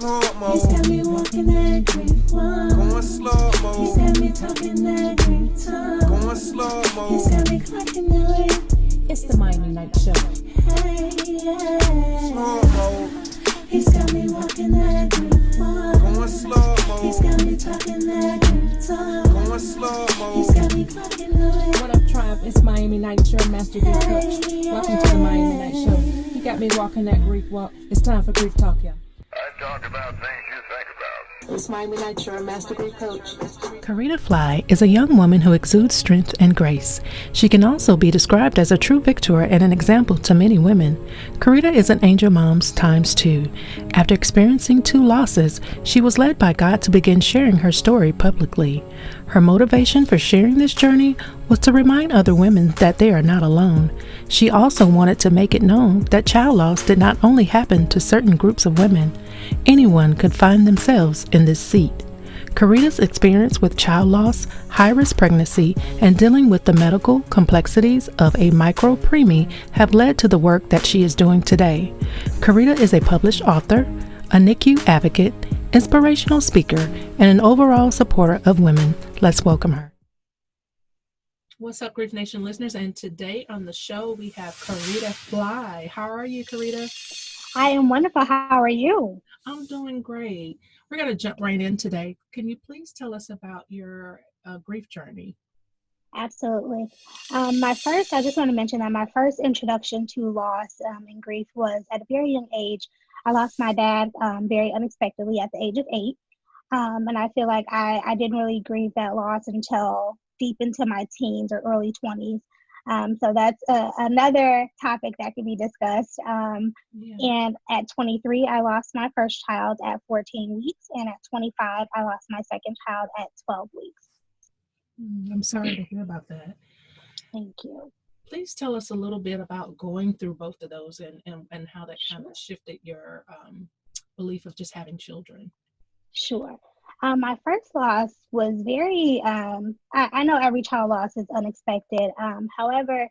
He's got me walking that grief one. Going slow mo. He's got me talking that grief time. Going slow mo. He's got me clocking out. It's the Miami Night Show. Hey, yeah. Slow mo. He's got me walking that grief one. Going slow mo. He's got me talking that grief time. Going slow mo. He's got me clocking out. What up, Tribe? It's Miami Night Show, Master Grief Coach. Welcome to the Miami Night Show. You got me walking that grief walk. It's time for Grief Talk, y'all. I talk about things you think about. It's Miami Night Show, Master Grief Coach. Carrita Flie is a young woman who exudes strength and grace. She can also be described as a true victor and an example to many women. Carrita is an angel mom's times two. After experiencing 2 losses, she was led by God to begin sharing her story publicly. Her motivation for sharing this journey was to remind other women that they are not alone. She also wanted to make it known that child loss did not only happen to certain groups of women. Anyone could find themselves in this seat. Carrita's experience with child loss, high-risk pregnancy, and dealing with the medical complexities of a preemie have led to the work that she is doing today. Carrita is a published author, a NICU advocate, inspirational speaker, and an overall supporter of women. Let's welcome her. What's up, Grief Nation listeners? And today on the show, we have Carrita Flie. How are you, Carrita? I am wonderful. How are you? I'm doing great. We're going to jump right in today. Can you please tell us about your grief journey? Absolutely. I just want to mention that my first introduction to loss and grief was at a very young age. I lost my dad very unexpectedly at the age of 8. And I feel like I didn't really grieve that loss until deep into my teens or early 20s. So that's another topic that can be discussed. And at 23, I lost my first child at 14 weeks. And at 25, I lost my second child at 12 weeks. I'm sorry to hear about that. Thank you. Please tell us a little bit about going through both of those and how that kind of shifted your belief of just having children. Sure. My first loss was very, I know every child loss is unexpected. However,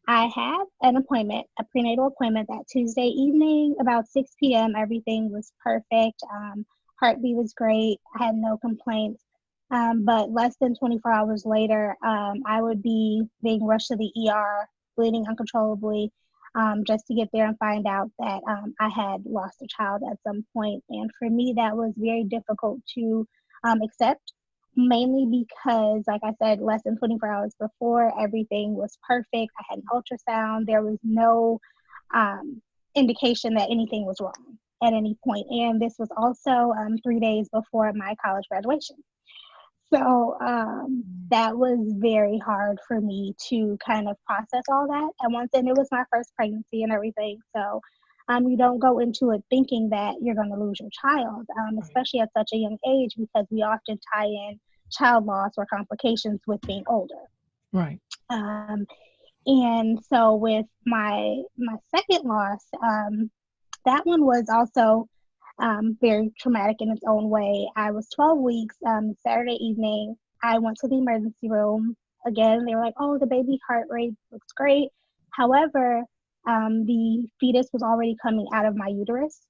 I had an appointment, a prenatal appointment that Tuesday evening, about 6 p.m. Everything was perfect. Heartbeat was great. I had no complaints. But less than 24 hours later, I would be being rushed to the ER, bleeding uncontrollably, just to get there and find out that I had lost a child at some point. And for me, that was very difficult to accept, mainly because, like I said, less than 24 hours before, everything was perfect. I had an ultrasound. There was no indication that anything was wrong at any point. And this was also 3 days before my college graduation. So that was very hard for me to kind of process all that at once. And it was my first pregnancy and everything. So you don't go into it thinking that you're going to lose your child, especially at such a young age, because we often tie in child loss or complications with being older. Right. And so with my second loss, that one was also very traumatic in its own way. I was 12 weeks, Saturday evening. I went to the emergency room. Again, they were like, oh, the baby heart rate looks great. However, the fetus was already coming out of my uterus.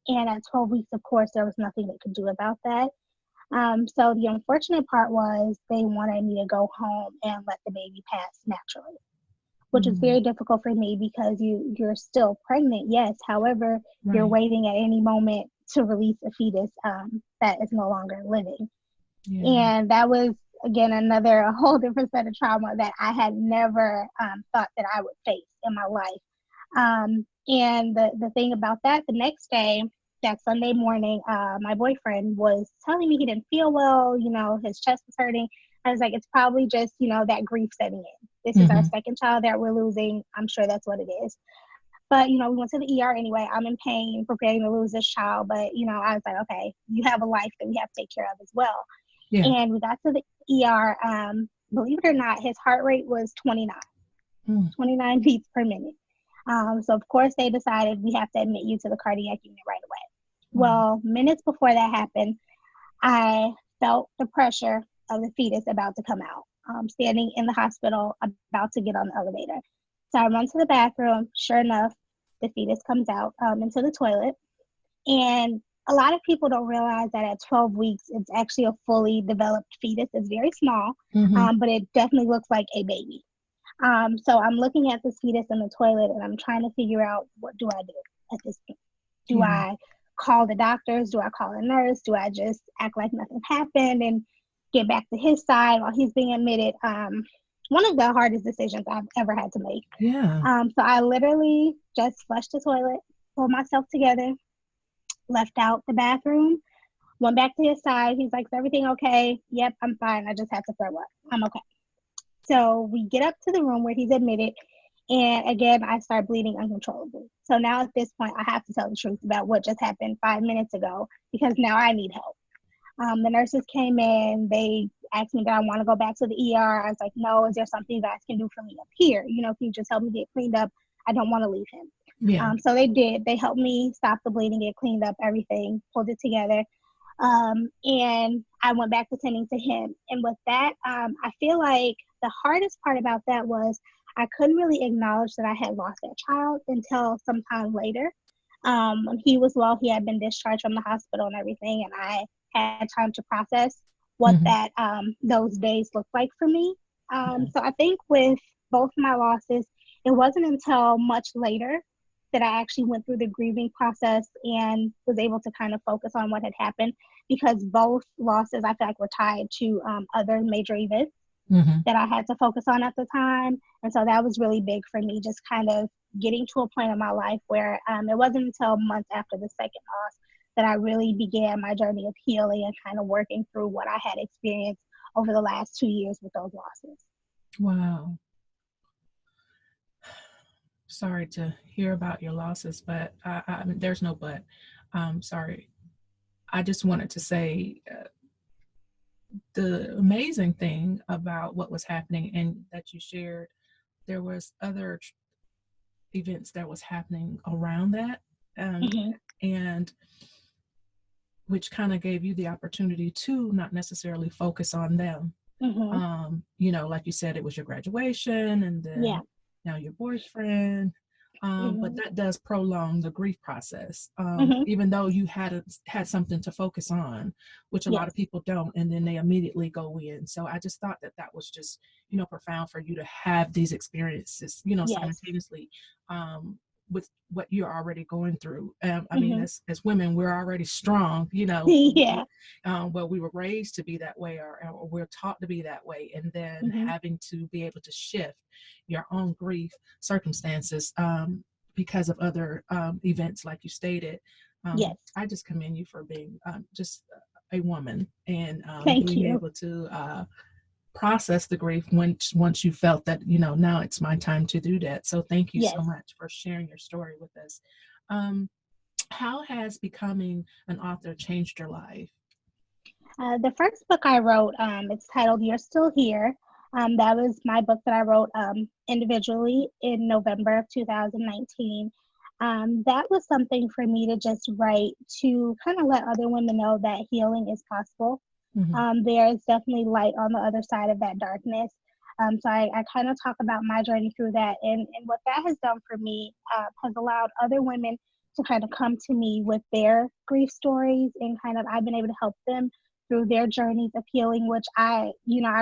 And at 12 weeks, of course, there was nothing they could do about that. So the unfortunate part was they wanted me to go home and let the baby pass naturally, which is very difficult for me because you're still pregnant, yes. However, you're waiting at any moment to release a fetus that is no longer living. Yeah. And that was, again, a whole different set of trauma that I had never thought that I would face in my life. And the thing about that, the next day, that Sunday morning, my boyfriend was telling me he didn't feel well, his chest was hurting. I was like, it's probably just, that grief setting in. This is our second child that we're losing. I'm sure that's what it is. But, we went to the ER anyway. I'm in pain, preparing to lose this child. But, I was like, okay, you have a life that we have to take care of as well. Yeah. And we got to the ER. Believe it or not, his heart rate was 29 beats per minute. So, of course, they decided we have to admit you to the cardiac unit right away. Well, minutes before that happened, I felt the pressure of the fetus about to come out. Standing in the hospital, about to get on the elevator. So I run to the bathroom. Sure enough, the fetus comes out into the toilet. And a lot of people don't realize that at 12 weeks, it's actually a fully developed fetus. It's very small, but it definitely looks like a baby. So I'm looking at this fetus in the toilet and I'm trying to figure out, what do I do at this point? Do Yeah. I call the doctors? Do I call a nurse? Do I just act like nothing happened and get back to his side while he's being admitted? One of the hardest decisions I've ever had to make. Yeah. So I literally just flushed the toilet, pulled myself together, left out the bathroom, went back to his side. He's like, is everything okay? Yep, I'm fine. I just had to throw up. I'm okay. So we get up to the room where he's admitted. And again, I start bleeding uncontrollably. So now at this point, I have to tell the truth about what just happened 5 minutes ago, because now I need help. The nurses came in. They asked me, do I want to go back to the ER? I was like, no. Is there something you guys can do for me up here? You know, can you just help me get cleaned up? I don't want to leave him. Yeah. So they did. They helped me stop the bleeding, get cleaned up, everything, pulled it together. And I went back to tending to him. And with that, I feel like the hardest part about that was I couldn't really acknowledge that I had lost that child until sometime later. When he was well, he had been discharged from the hospital and everything, and I had time to process what that those days looked like for me. So I think with both my losses, it wasn't until much later that I actually went through the grieving process and was able to kind of focus on what had happened, because both losses I feel like were tied to other major events that I had to focus on at the time. And so that was really big for me, just kind of getting to a point in my life where it wasn't until months after the second loss that I really began my journey of healing and kind of working through what I had experienced over the last 2 years with those losses. Wow. Sorry to hear about your losses, but I mean, there's no but. Sorry. I just wanted to say the amazing thing about what was happening and that you shared, there was other events that was happening around that, and which kind of gave you the opportunity to not necessarily focus on them. You know, like you said, it was your graduation and then now your boyfriend. But that does prolong the grief process, even though you had something to focus on, which a lot of people don't, and then they immediately go in. So I just thought that was just, you know, profound for you to have these experiences, you know, simultaneously with what you're already going through. I mean, as women, we're already strong, you know. Well, we were raised to be that way, or we're taught to be that way, and then having to be able to shift your own grief circumstances because of other events, like you stated. I just commend you for being just a woman and being able to process the grief once you felt that, you know, now it's my time to do that. So thank you so much for sharing your story with us. How has becoming an author changed your life? The first book I wrote, it's titled You're Still Here. That was my book that I wrote individually in November of 2019. That was something for me to just write to kind of let other women know that healing is possible. There is definitely light on the other side of that darkness. So I kind of talk about my journey through that, and what that has done for me has allowed other women to kind of come to me with their grief stories, and kind of I've been able to help them through their journeys of healing, which I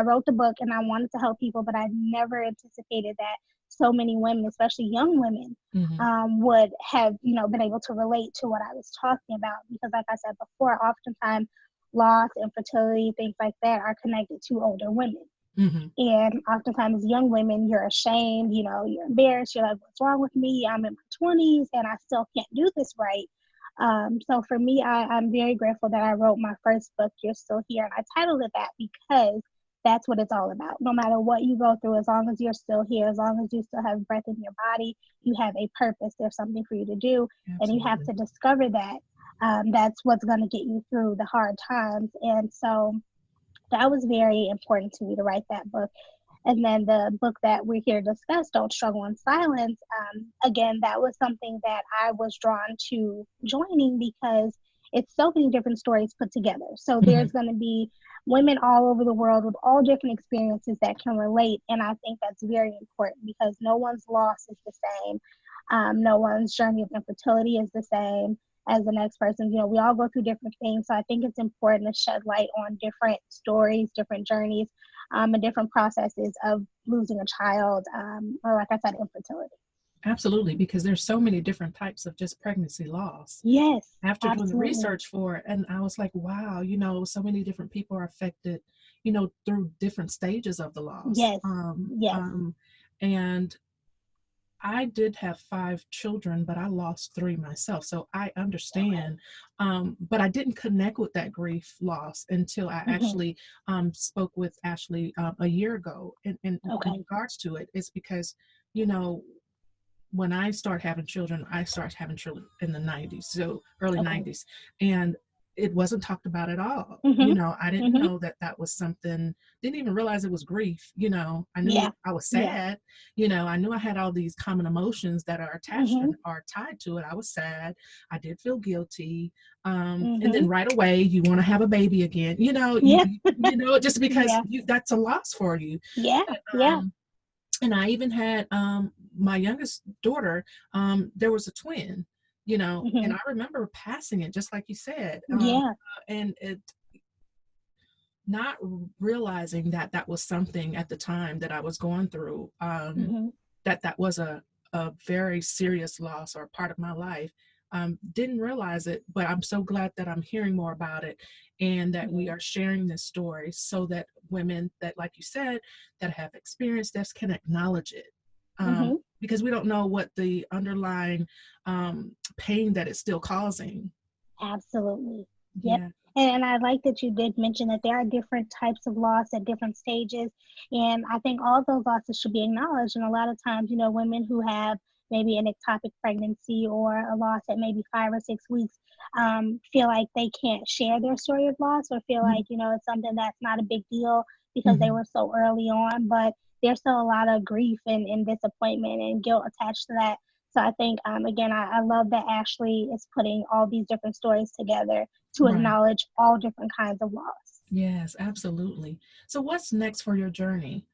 wrote the book and I wanted to help people, but I never anticipated that so many women, especially young women, would have, you know, been able to relate to what I was talking about. Because like I said before, oftentimes loss, infertility, things like that are connected to older women. And oftentimes as young women, you're ashamed, you know, you're embarrassed, you're like, what's wrong with me? I'm in my 20s and I still can't do this right. So for me, I'm very grateful that I wrote my first book, You're Still Here. And I titled it that because that's what it's all about. No matter what you go through, as long as you're still here, as long as you still have breath in your body, you have a purpose. There's something for you to do. And you have to discover that. That's what's going to get you through the hard times. And so that was very important to me to write that book. And then the book that we're here to discuss, Don't Struggle in Silence, again, that was something that I was drawn to joining because it's so many different stories put together. So there's going to be women all over the world with all different experiences that can relate. And I think that's very important because no one's loss is the same. No one's journey of infertility is the same. as the next person. We all go through different things. So I think it's important to shed light on different stories, different journeys, and different processes of losing a child, or like I said, infertility. Absolutely, because there's so many different types of just pregnancy loss. Yes, After doing the absolutely. research for it, and I was like, wow, so many different people are affected, through different stages of the loss. Yes, yes. And I did have 5 children, but I lost 3 myself. So I understand. But I didn't connect with that grief loss until I actually spoke with Ashley a year ago in Okay. regards to it. It's because, you know, when I started having children in the 90s, so early Okay. 90s. And it wasn't talked about at all. Mhm. I didn't Mhm. know that was something, didn't even realize it was grief. I knew Yeah. I was Yeah. sad. I knew I had all these common emotions that are attached and Mhm. are tied to it. I was sad. I did feel guilty. And Mhm. then right away, you want to have a baby again, Yeah. just because Yeah. that's a loss for you. Yeah. But, Yeah. and I even had my youngest daughter, there was a twin, and Mhm. I remember passing it just like you said, Yeah. and it not realizing that was something at the time that I was going through, Mhm. that was a very serious loss or part of my life. Didn't realize it, but I'm so glad that I'm hearing more about it and that we Mhm. are sharing this story so that women that, like you said, that have experienced this can acknowledge it. Mhm. Because we don't know what the underlying pain that it's still causing. Absolutely. Yep. Yeah. And I like that you did mention that there are different types of loss at different stages. And I think all those losses should be acknowledged. And a lot of times, women who have maybe an ectopic pregnancy or a loss at maybe 5 or 6 weeks, feel like they can't share their story of loss, or feel like, it's something that's not a big deal because they Mm-hmm. were so early on. But there's still a lot of grief and disappointment and guilt attached to that. So I think, again, I love that Ashley is putting all these different stories together to Right. acknowledge all different kinds of loss. Yes, absolutely. So what's next for your journey?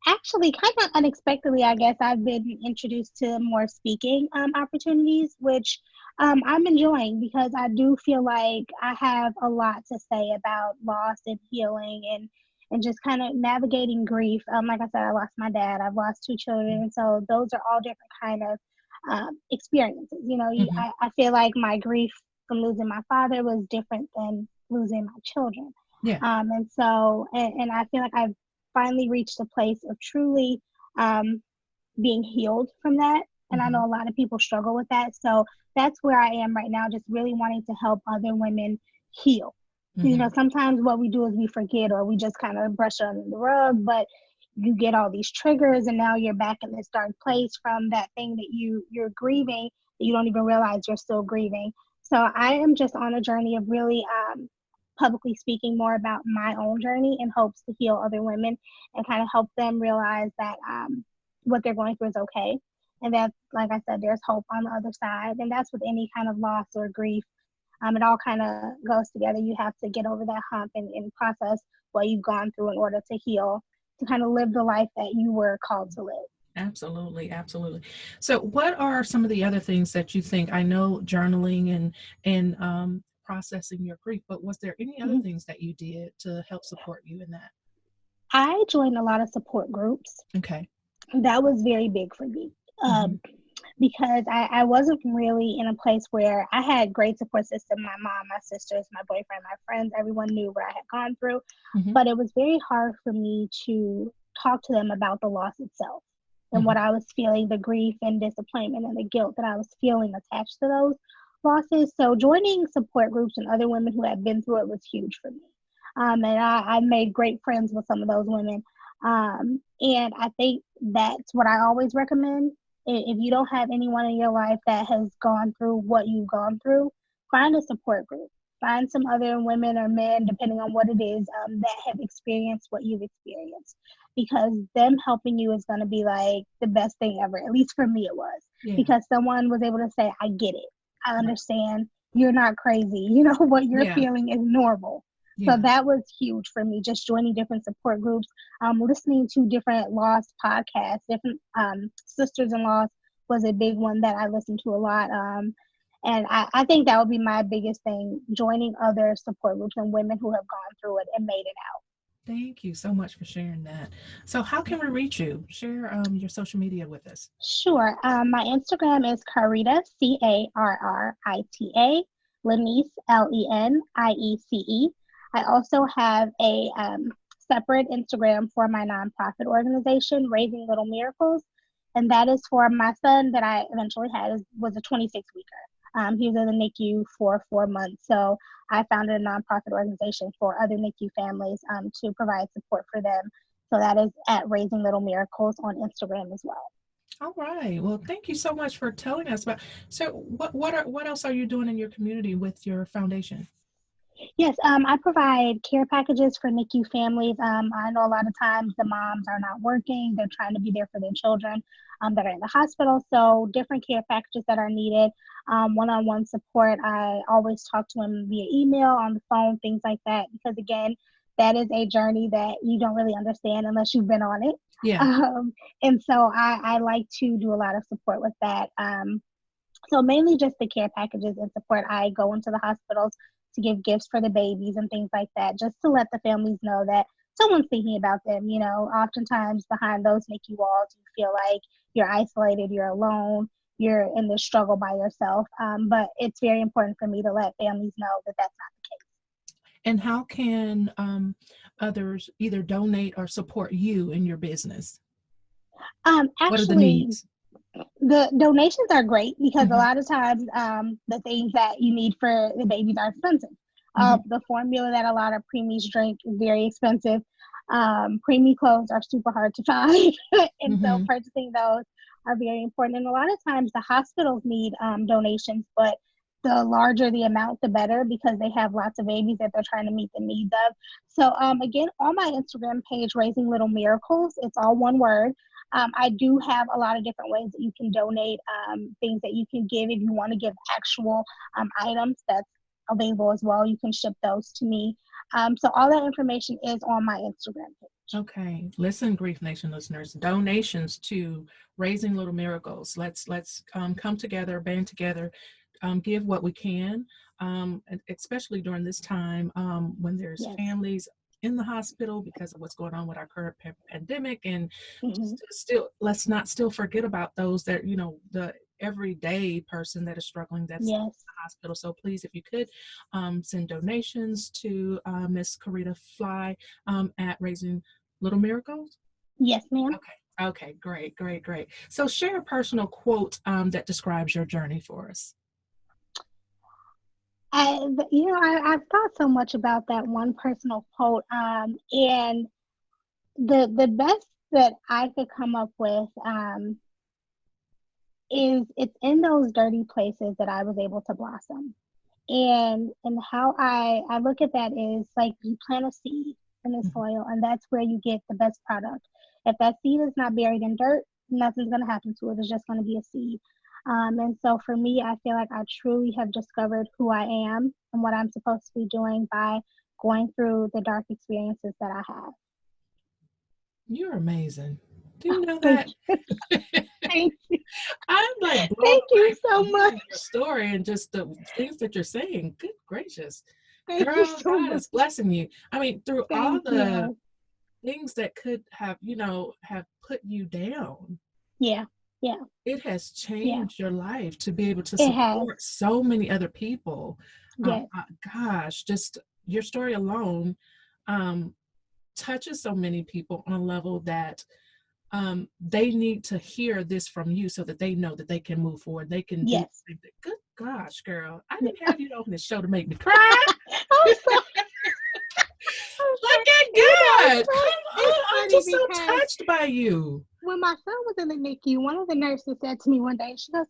Actually, kind of unexpectedly, I guess I've been introduced to more speaking opportunities, which I'm enjoying because I do feel like I have a lot to say about loss and healing and just kind of navigating grief. Like I said, I lost my dad, I've lost 2 children, and so those are all different kind of experiences. Mm-hmm. I feel like my grief from losing my father was different than losing my children. Yeah. And so, and I feel like I've finally reached a place of truly um, being healed from that. And I Mm-hmm. know a lot of people struggle with that. So that's where I am right now, just really wanting to help other women heal. Mm-hmm. Sometimes what we do is we forget or we just kind of brush it under the rug, but you get all these triggers and now you're back in this dark place from that thing that you're grieving that you don't even realize you're still grieving. So I am just on a journey of really publicly speaking more about my own journey in hopes to heal other women and kind of help them realize that what they're going through is okay. And that, like I said, there's hope on the other side. And that's with any kind of loss or grief. It all kind of goes together. You have to get over that hump and process what you've gone through in order to heal, to kind of live the life that you were called to live. Absolutely, absolutely. So, what are some of the other things that you think? I know journaling and processing your grief, but was there any other Mhm. things that you did to help support you in that? I joined a lot of support groups. Okay. That was very big for me. Mm-hmm. Because I wasn't really in a place where I had great support system. My mom, my sisters, my boyfriend, my friends, everyone knew what I had gone through. Mm-hmm. But it was very hard for me to talk to them about the loss itself and Mm-hmm. what I was feeling, the grief and disappointment and the guilt that I was feeling attached to those losses. So joining support groups and other women who had been through it was huge for me. And I made great friends with some of those women. And I think that's what I always recommend. If you don't have anyone in your life that has gone through what you've gone through, find a support group. Find some other women or men, depending on what it is, that have experienced what you've experienced. Because them helping you is going to be like the best thing ever. At least for me, it was. Yeah. Because someone was able to say, I get it. I Right. understand. You're not crazy. What you're Yeah. feeling is normal. So Yeah. that was huge for me, just joining different support groups, listening to different lost podcasts, different sisters in law was a big one that I listened to a lot. And I think that would be my biggest thing, joining other support groups and women who have gone through it and made it out. Thank you so much for sharing that. So how can we reach you? Share your social media with us. Sure. My Instagram is Carrita, Carrita, Lenice, Lenice. I also have a separate Instagram for my nonprofit organization, Raising Little Miracles. And that is for my son that I eventually had, was a 26-weeker. He was in the NICU for 4 months. So I founded a nonprofit organization for other NICU families to provide support for them. So that is at Raising Little Miracles on Instagram as well. All right. Well, thank you so much for telling us about. So, what else are you doing in your community with your foundation? Yes, I provide care packages for NICU families. I know a lot of times the moms are not working; they're trying to be there for their children that are in the hospital. So, different care packages that are needed, one-on-one support. I always talk to them via email, on the phone, things like that. Because again, that is a journey that you don't really understand unless you've been on it. Yeah. And so I like to do a lot of support with that. So mainly just the care packages and support. I go into the hospitals to give gifts for the babies and things like that, just to let the families know that someone's thinking about them. You know, oftentimes behind those NICU walls, you feel like you're isolated, you're alone, you're in this struggle by yourself. But it's very important for me to let families know that that's not the case. And how can others either donate or support you in your business? What are the Actually, needs? the donations are great because a Mhm, lot of times the things that you need for the babies are expensive. mhm, The formula that a lot of preemies drink is very expensive. Preemie clothes are super hard to find, and so mhm. purchasing those are very important. And a lot of times the hospitals need donations, but the larger the amount, the better, because they have lots of babies that they're trying to meet the needs of. So again, on my Instagram page, Raising Little Miracles, it's all one word. I do have a lot of different ways that you can donate, things that you can give. If you want to give actual items, that's available as well. You can ship those to me. So all that information is on my Instagram page. Okay. Listen, Grief Nation listeners, donations to Raising Little Miracles. Let's come together, band together, give what we can, and especially during this time when there's Yes. families in the hospital because of what's going on with our current pandemic, and Mm-hmm. still let's not still forget about those that the everyday person that is struggling, that's in Yes. the hospital. So please, if you could send donations to Miss Carrita Flie at Raising Little Miracles. Yes, ma'am. Okay. Okay. Great. Great. Great. So share a personal quote that describes your journey for us. I've thought so much about that one personal quote, and the best that I could come up with is it's in those dirty places that I was able to blossom. And how I look at that is like you plant a seed in the Mhm. soil, and that's where you get the best product. If that seed is not buried in dirt, nothing's going to happen to it. It's just going to be a seed. And so for me, I feel like I truly have discovered who I am and what I'm supposed to be doing by going through the dark experiences that I have. You're amazing. Do you know Thank that? you. Thank you. I'm like blown Thank you away so from much. hearing your story and just the things that you're saying. Good gracious. Thank you Girl, so God much. is blessing you. I mean, through all Thank the you. things that could have put you down, Yeah. Yeah. it has Yeah. changed your life to be able to It has. support so many other people. Yes. Gosh, just your story alone um, touches so many people on a level that they need to hear this from you so that they know that they can move forward. They can do the Yes. same thing. Good gosh, girl. I Yeah. didn't have you on this show to make me cry. I'm so I'm Look sorry. at And God. Come it's on. I'm funny just so because touched by you. when my son was in the NICU, one of the nurses said to me one day, she goes,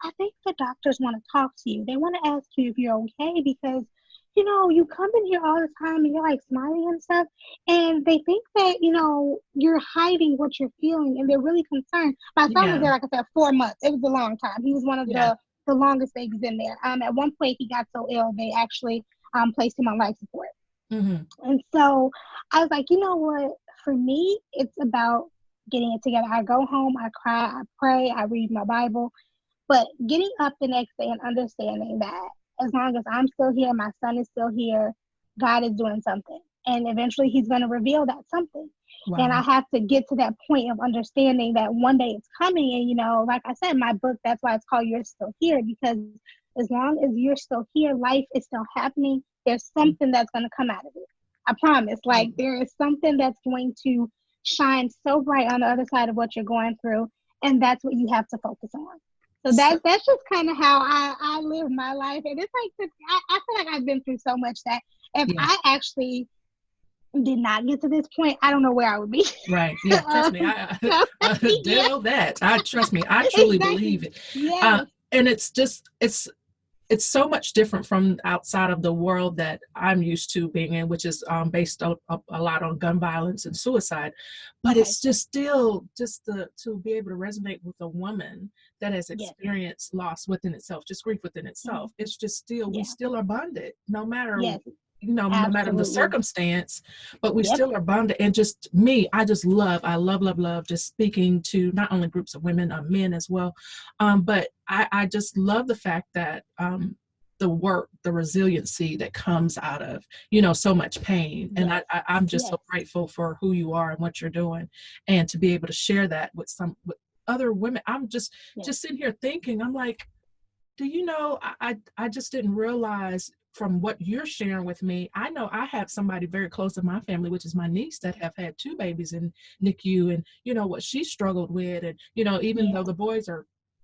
I think the doctors want to talk to you. They want to ask you if you're okay because, you come in here all the time and you're like smiling and stuff. And they think that, you're hiding what you're feeling and they're really concerned. My son was Yeah. there, like I said, 4 months. It was a long time. He was one of Yeah. the longest babies in there. At one point, he got so ill, they actually placed him on life support. Mm-hmm. And so I was like, you know what? For me, it's about getting it together. I go home, I cry, I pray, I read my Bible, But getting up the next day and understanding that as long as I'm still here, my son is still here, God is doing something. And eventually he's going to reveal that something. Wow. And I have to get to that point of understanding that one day it's coming. And, you know, like I said, in my book, that's why it's called You're Still Here, because as long as you're still here, life is still happening. There's something that's going to come out of it. I promise. Like, there is something that's going to shine so bright on the other side of what you're going through. And that's what you have to focus on. So that's just kind of how I live my life. And it's like, I feel like I've been through so much that if I actually did not get to this point, I don't know where I would be. Right. Yeah. Trust me. I know that. Trust me. I truly believe it. Yes. And it's so much different from outside of the world that I'm used to being in, which is based a lot on gun violence and suicide. But it's just still to be able to resonate with a woman that has experienced loss within itself, just grief within itself. It's just still, we still are bonded, no matter no matter the circumstance, but we still are bonded. And just me, I love just speaking to not only groups of women, men as well. But I just love the fact that the work, the resiliency that comes out of, so much pain. And I'm just so grateful for who you are and what you're doing, and to be able to share that with other women. I'm just sitting here thinking, I'm like, do you know, I just didn't realize from what you're sharing with me. I know I have somebody very close to my family, which is my niece, that have had 2 babies in NICU, and what she struggled with. And, even though the boys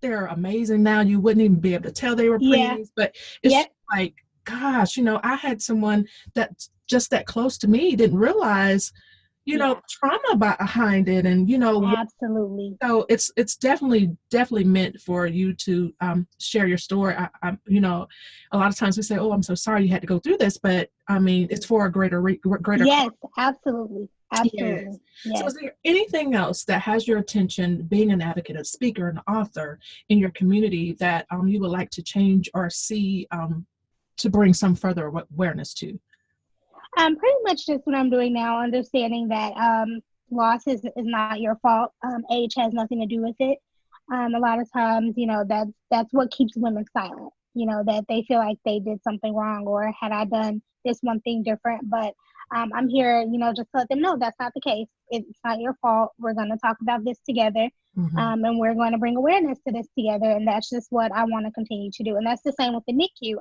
they're amazing now, you wouldn't even be able to tell they were preemies, but it's like, gosh, I had someone that's just that close to me, didn't realize, trauma behind it. And, absolutely. So it's definitely meant for you to share your story. I a lot of times we say, oh, I'm so sorry you had to go through this, but I mean, it's for a greater. Yes, absolutely. Absolutely. Yes. So is there anything else that has your attention, being an advocate, a speaker, an author in your community, that you would like to change or see to bring some further awareness to? Pretty much just what I'm doing now, understanding that loss is not your fault. Age has nothing to do with it. A lot of times, that's what keeps women silent, that they feel like they did something wrong, or had I done this one thing different. But I'm here, just to let them know that's not the case. It's not your fault. We're going to talk about this together, and we're going to bring awareness to this together. And that's just what I want to continue to do. And that's the same with the NICU.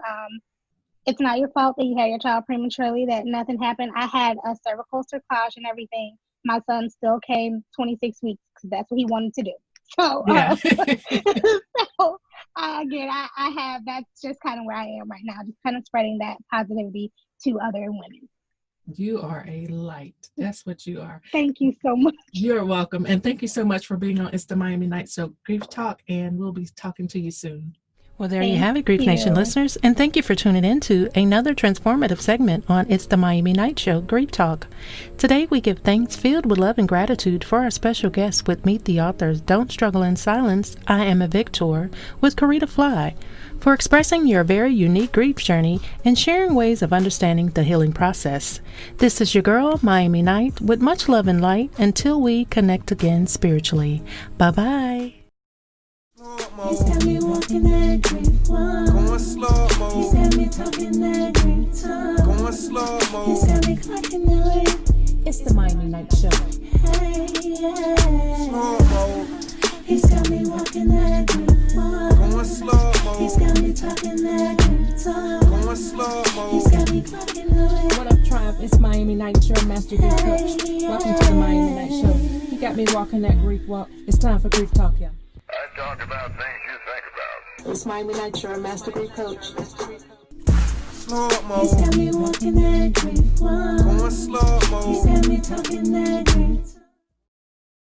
It's not your fault that you had your child prematurely, that nothing happened. I had a cervical cerclage and everything. My son still came 26 weeks because that's what he wanted to do. So, again, I have, that's just kind of where I am right now, just kind of spreading that positivity to other women. You are a light. That's what you are. Thank you so much. You're welcome. And thank you so much for being on It's the Miami Night Show Grief Talk, and we'll be talking to you soon. Well, there you have it, Grief Nation listeners, and thank you for tuning in to another transformative segment on It's the Miami Night Show Grief Talk. Today, we give thanks filled with love and gratitude for our special guest with Meet the Author's Don't Struggle in Silence, I Am A V.I.C.T.O.R with Carrita Flie, for expressing your very unique grief journey and sharing ways of understanding the healing process. This is your girl, Miami Night, with much love and light until we connect again spiritually. Bye-bye. He's got me walking that grief walk. Going slow mo. He's got me talking that grief talk. Going slow mo. He's got me clocking the way. It's the Miami Night Show. Hey, yeah. Slow mo. He's got me walking that grief walk. Going slow mo. He's got me talking that grief talk. Going slow mo. He's got me clocking the way. What up, tribe? It's Miami Night Show Master Grief Coach. Welcome to the Miami Night Show. You got me walking that grief walk. It's time for Grief Talk, y'all. I talk about things you think about. It's Miami Night Show Master Grief Coach. Slow mo. He's got me walking that grief walk. Going slow mo. He's got me talking that